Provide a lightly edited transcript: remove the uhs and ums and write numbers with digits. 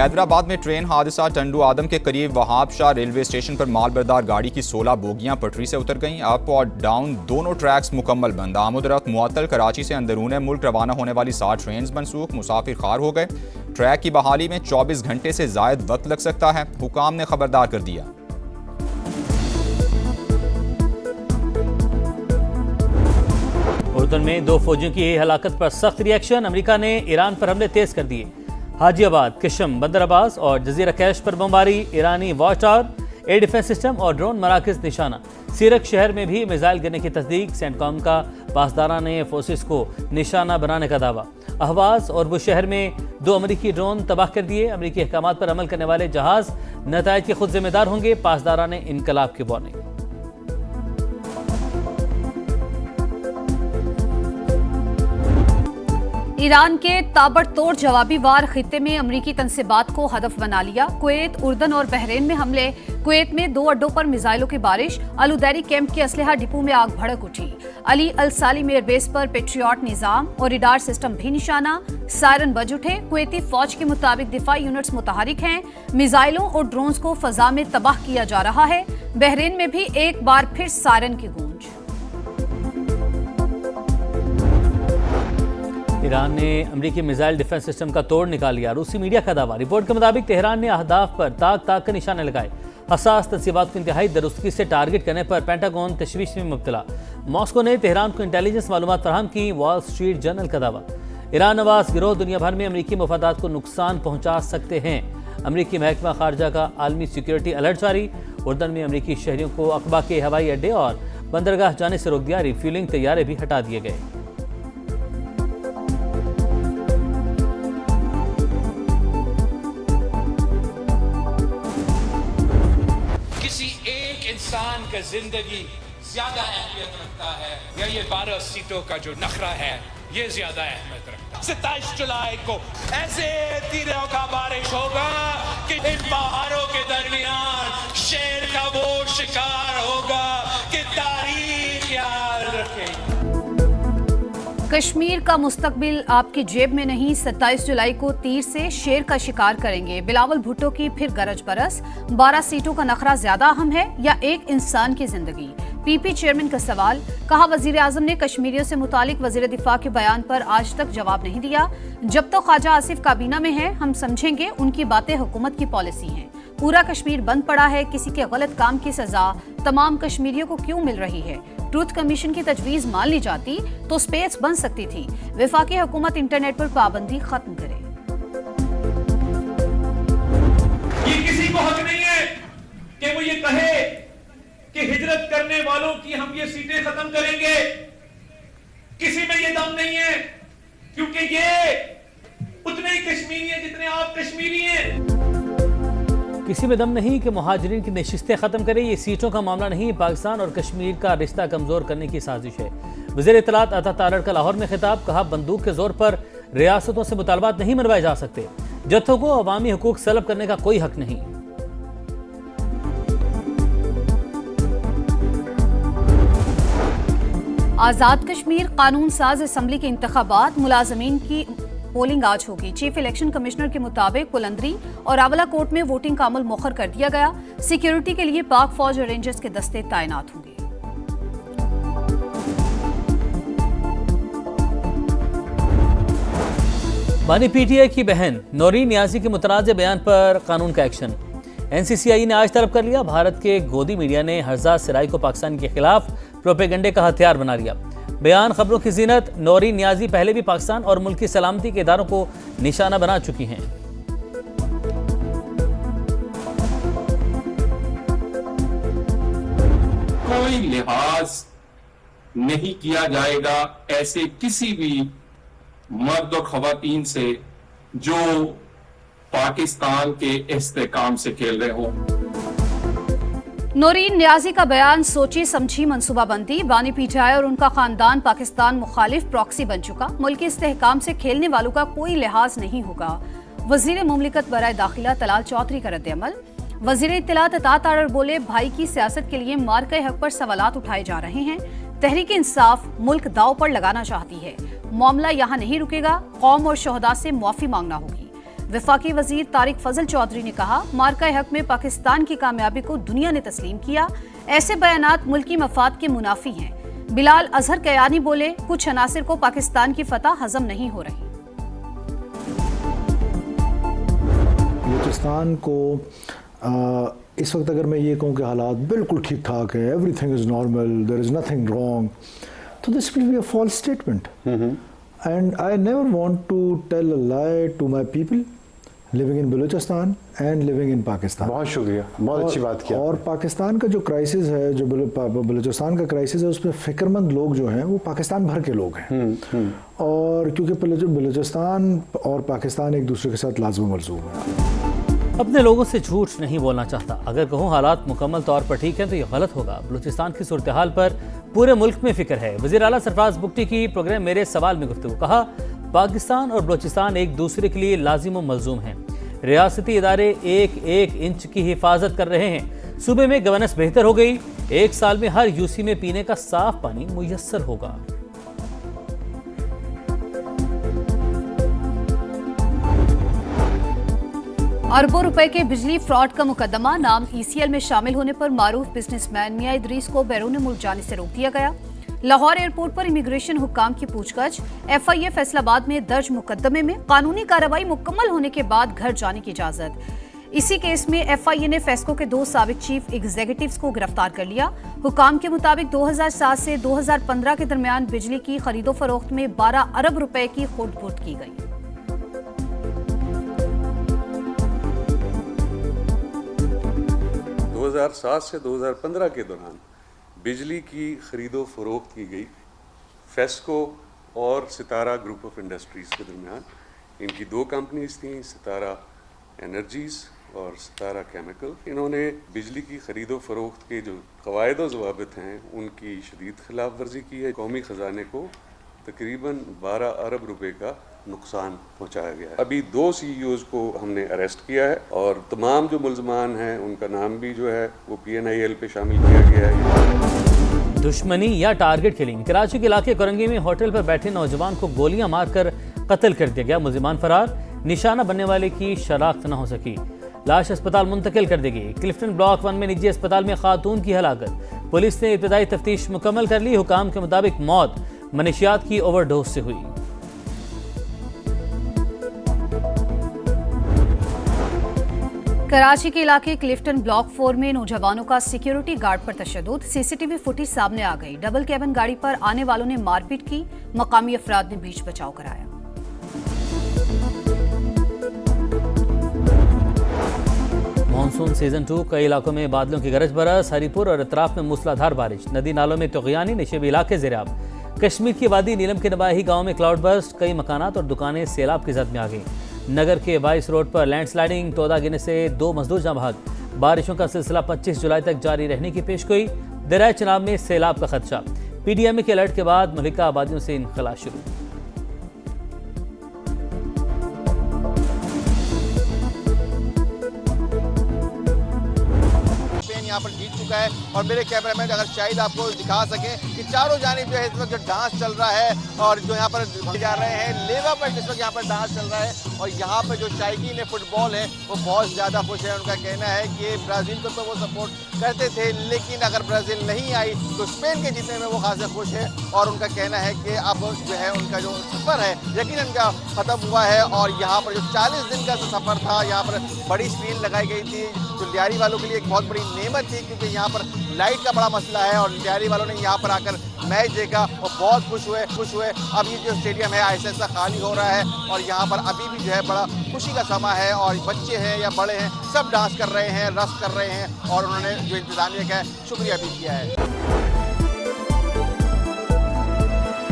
हैदराबाद में ट्रेन हादसा, टंडू आदम के करीब वहाब शाह रेलवे स्टेशन पर मालबरदार गाड़ी की 16 बोगियां पटरी से उतर गईं। अप और डाउन दोनों ट्रैक्स मुकम्मल बंद। आमद-ओ-रफ्त मुअत्तल। कराची से अंदरूने मुल्क रवाना होने वाली 60 ट्रेन मनसूख। मुसाफिर खार हो गए। ट्रैक की बहाली में 24 घंटे से जायद वक्त लग सकता है। हुकाम ने खबरदार कर दिया। उर्दन में 2 फौजियों की हलाकत पर सख्त रिएक्शन। अमेरिका ने ईरान पर हमले तेज कर दिए। हाजियाबाद, किशम, बंदर अब्बास और जजीरा कैश पर बमबारी। ईरानी watch tower, air defence system और ड्रोन मराकज निशाना। सीरक शहर में भी मिसाइल गिरने की तस्दीक। सेंटकॉम का पासदाराने फोर्सेस को निशाना बनाने का दावा। अहवाज और बुशहर में 2 अमरीकी ड्रोन तबाह कर दिए। अमरीकी अहकामात पर अमल करने वाले जहाज नतायज के खुद जिम्मेदार होंगे। पासदाराने इनकलाब की वार्निंग। ईरान के ताबड़तोड़ जवाबी वार खित्ते में अमरीकी तनसीबात को हदफ बना लिया। कुवैत, उर्दन और बहरीन में हमले। कुवैत में 2 अड्डों पर मिसाइलों की बारिश। अल उदैरी कैंप के असलहा डिपो में आग भड़क उठी। अली अल सालिम एयरबेस पर पेट्रियट निजाम और रडार सिस्टम भी निशाना। सायरन बज उठे। कुवैती फौज के मुताबिक दिफाई यूनिट्स मुतहरिक हैं। मिसाइलों और ड्रोन्स को फजा में तबाह किया जा रहा है। बहरीन में भी एक बार फिर सायरन की गूंज। ईरान ने अमरीकी मिसाइल डिफेंस सिस्टम का तोड़ निकाल लिया। रूसी मीडिया का दावा। रिपोर्ट के मुताबिक तेहरान ने अहदाफ पर ताक ताक के निशाने लगाए। हसास तनसीबात को इंतहाई दुरुस्तगी से टारगेट करने पर पेंटागन तशवीश में मुब्तला। मॉस्को ने तेहरान को इंटेलिजेंस मालूमात फराहम की। वॉल स्ट्रीट जर्नल का दावा। ईरान नवाज गिरोह दुनिया भर में अमरीकी मफादात को नुकसान पहुंचा सकते हैं। अमरीकी महकमा खारजा का आलमी सिक्योरिटी अलर्ट जारी। उर्दन में अमरीकी शहरियों को अकबा के हवाई अड्डे और बंदरगाह जाने से रोक दिया। रिफ्यूलिंग तैयारे भी हटा दिए गए। इंसान का जिंदगी ज्यादा अहमियत रखता है या ये 12 सीटों का जो नखरा है ये ज्यादा अहमियत रखता है। 27 जुलाई को ऐसे तीरों का बारिश होगा कि इन पहाड़ों के दरमियान शेर का वो शिकार होगा कि तारीख याद रखेगी। कश्मीर का मुस्तकबिल आपकी जेब में नहीं। 27 जुलाई को तीर से शेर का शिकार करेंगे। बिलावल भुट्टो की फिर गरज बरस। 12 सीटों का नखरा ज्यादा अहम है या एक इंसान की जिंदगी? पीपी चेयरमैन का सवाल। कहा, वजीर आजम ने कश्मीरियों से मुतालिक वजीर दिफा के बयान पर आज तक जवाब नहीं दिया। जब तो ख्वाजा आसिफ काबीना में है हम समझेंगे उनकी बातें हुकूमत की पॉलिसी हैं। पूरा कश्मीर बंद पड़ा है। किसी के गलत काम की सजा तमाम कश्मीरियों को क्यों मिल रही है? ट्रूथ कमीशन की तजवीज मान ली जाती तो स्पेस बन सकती थी। वफाकी हुकूमत इंटरनेट पर पाबंदी खत्म करे। ये किसी को हक नहीं है कि वो ये कहे कि हिजरत करने वालों की हम ये सीटें खत्म करेंगे। किसी में ये दम नहीं है क्योंकि ये उतने ही कश्मीरी हैं जितने आप कश्मीरी हैं। किसी में दम नहीं कि मुहाजिरीन की नशिस्तें ख़त्म करे। ये सीटों का मामला नहीं, पाकिस्तान और कश्मीर का रिश्ता कमज़ोर करने की साजिश है। वज़ीर इत्तलात अता तारड़ का लाहौर में खिताब। कहा, बंदूक के जोर पर रियासतों से मुतालबात नहीं मनवाए जा सकते। जत्थों को अवामी हुकूक सलब करने का कोई हक नहीं। आज़ाद कश्मीर कानून साज असम्बली के इंतखाबात। मुलाजमीन की पोलिंग आज होगी। चीफ इलेक्शन कमिश्नर के मुताबिक बुलंदरी और आंवला कोर्ट में वोटिंग का अमल मुखर कर दिया गया। सिक्योरिटी के लिए पाक फौज और रेंजर्स के दस्ते तैनात होंगे। बानी पीटीआई की बहन नौरीन नियाजी के मुतनाज़ बयान पर कानून का एक्शन। एनसीसीआई ने आज तलब कर लिया। भारत के गोदी मीडिया ने हरजाद सराय को पाकिस्तान के खिलाफ प्रोपेगेंडे का हथियार बना लिया। बयान खबरों की जीनत। नौरीन नियाजी पहले भी पाकिस्तान और मुल्क की सलामती के इदारों को निशाना बना चुकी हैं। कोई लिहाज नहीं किया जाएगा ऐसे किसी भी मर्द और खवातीन से जो पाकिस्तान के इस्तेकाम से खेल रहे हों। नौरीन नियाजी का बयान सोची समझी मंसूबाबंदी। बानी पीटीआई और उनका खानदान पाकिस्तान मुखालिफ प्रॉक्सी बन चुका। मुल्क के इस्तेहकाम से खेलने वालों का कोई लिहाज नहीं होगा। वजीर मुमलिकत बराए दाखिला तलाल चौधरी का रद्द-ए-अमल। वजीर इत्तलात अता तारड़ बोले, भाई की सियासत के लिए मार्के हक पर सवालात उठाए जा रहे हैं। तहरीक इंसाफ मुल्क दाव पर लगाना चाहती है। मामला यहाँ नहीं रुकेगा। कौम और शोहदा से मुआफी मांगना होगी। वफाकी वजीर तारिक फजल चौधरी ने कहा, मार्का हक में पाकिस्तान की कामयाबी को दुनिया ने तस्लीम किया। ऐसे बयानात मुल्की मफाद के मुनाफी हैं। बिलाल अजहर कयानी बोले, कुछ अनासिर को पाकिस्तान की फतह हजम नहीं हो रही। बलूचिस्तान को इस वक्त अगर मैं ये कहूँ कि हालात बिल्कुल ठीक ठाक है, everything is normal, there is nothing wrong, तो this will be a false statement. And I never want to tell a lie to my people living in Balochistan and living in Pakistan. बहुत शुक्रिया, बहुत अच्छी बात किया। और पाकिस्तान का जो क्राइसिस है, जो बलूचिस्तान का क्राइसिस है, उसमें फ़िक्रमंद लोग जो हैं वो पाकिस्तान भर के लोग हैं। और क्योंकि बलूचिस्तान और पाकिस्तान एक दूसरे के साथ लाज़िम मलज़ूम है। अपने लोगों से झूठ नहीं बोलना चाहता। अगर कहूँ हालात मुकम्मल तौर पर ठीक है तो ये गलत होगा। बलूचिस्तान की सूरत हाल पर पूरे मुल्क में फिक्र है। वज़ीर आला सरफराज बुगटी की प्रोग्राम मेरे सवाल में गुफ्तगू, कहा, पाकिस्तान और बलूचिस्तान एक दूसरे के लिए लाजिम व मलजूम हैं। रियासती इदारे एक एक इंच की हिफाजत कर रहे हैं। सूबे में गवर्नेंस बेहतर हो गई। 1 साल में हर यूसी में पीने का साफ पानी मुयस्सर होगा। अरबों रुपए के बिजली फ्रॉड का मुकदमा, नाम ECL में शामिल होने पर मारूफ बिजनेसमैन मियां इदरीस को बैरून मुल्क जाने से रोक दिया गया। लाहौर एयरपोर्ट पर इमिग्रेशन हुक्काम की पूछताछ। FIA फैसलाबाद में दर्ज मुकदमे में कानूनी कार्रवाई मुकम्मल होने के बाद घर जाने की इजाजत। इसी केस में FIA ने फेस्को के 2 साबिक चीफ एग्जीक्यूटिव्स को गिरफ्तार कर लिया। हुक्काम के मुताबिक 2007 से 2015 के दरमियान बिजली की खरीदो फरोख्त में 12 अरब रुपए की खुर्द-बुर्द की गई। 2007 से 2015 के दौरान बिजली की खरीदो फरोख्त की गई फेस्को और सितारा ग्रुप ऑफ इंडस्ट्रीज़ के दरमियान। इनकी 2 कंपनीज थीं, सितारा एनर्जीज़ और सितारा केमिकल। इन्होंने बिजली की खरीदो फरोख्त के जो क़वायद व ज़वाबित हैं उनकी शदीद खिलाफ वर्जी की है। कौमी ख़जाने को तकरीबन 12 अरब रुपए का नुकसान पहुंचाया गया है। अभी 2 CEOs को हमने अरेस्ट किया है और तमाम जो मुल्ज़मान हैं उनका नाम भी जो है वो PNIL पे शामिल किया गया है। दुश्मनी या टारगेट किलिंग। कराची के इलाके कोरंगी में होटल पर बैठे नौजवान को गोलियां मारकर कत्ल कर दिया गया। मुल्ज़िमान फरार, निशाना बनने वाले की शनाख्त न हो सकी। लाश अस्पताल मुंतकिल कर दी गई। क्लिफ्टन ब्लॉक 1 में निजी अस्पताल में खातून की हलाकत। पुलिस ने इब्तदाई तफ्तीश मुकम्मल कर ली। हुकाम के मुताबिक मौत मनशियात की ओवरडोज से हुई। कराची के इलाके क्लिफ्टन ब्लॉक 4 में नौजवानों का सिक्योरिटी गार्ड पर तशद्दुद। CCTV फुटेज सामने आ गई। डबल कैबिन गाड़ी पर आने वालों ने मारपीट की। मकामी अफराद ने बीच बचाव कराया। मानसून सीजन 2, कई इलाकों में बादलों की गरज बरस। हरीपुर और अतराफ में मूसलाधार बारिश। नदी नालों में तुग़यानी, निशेबी इलाके ज़ेराब। कश्मीर की वादी नीलम के नवाही गाँव में क्लाउड बर्स्ट। कई मकानात और दुकानें सैलाब की जद में आ गई। नगर के 22 रोड पर लैंडस्लाइडिंग, तोदा गिरने से 2 मजदूर जाँ बहक। बारिशों का सिलसिला 25 जुलाई तक जारी रहने की पेशगोई। दरिया चनाब में सैलाब का खदशा। PDMA के अलर्ट के बाद मलिका आबादियों से इनखला शुरू। यहाँ पर जीत चुका है और मेरे कैमरामैन अगर शायद आपको दिखा सके कि चारों जानिब जो है इस वक्त जो डांस चल रहा है और जो यहाँ पर जा रहे हैं लेवा पर जिस वक्त यहाँ पर डांस चल रहा है। और यहाँ पर जो शायकीन है फुटबॉल है वो बहुत ज़्यादा खुश है। उनका कहना है कि ब्राज़ील को तो वो सपोर्ट करते थे लेकिन अगर ब्राज़ील नहीं आई तो स्पेन के जीतने में वो खासा खुश है। और उनका कहना है कि अब जो है उनका जो सफ़र है यकीनन का ख़त्म हुआ है। और यहाँ पर जो 40 दिन का जो सफ़र था, यहाँ पर बड़ी स्क्रीन लगाई गई थी जो लियारी वालों के लिए एक बहुत बड़ी नेमत थी क्योंकि यहाँ पर लाइट का बड़ा मसला है। और लियारी वालों ने यहाँ पर आकर मैच देखा और बहुत खुश हुए। अब ये जो स्टेडियम है ऐसा ऐसा खाली हो रहा है और यहाँ पर अभी भी जो है बड़ा खुशी का समा है। और बच्चे हैं या बड़े हैं सब डांस कर रहे हैं, रस कर रहे हैं और उन्होंने जो इंतजामिया का शुक्रिया भी किया है।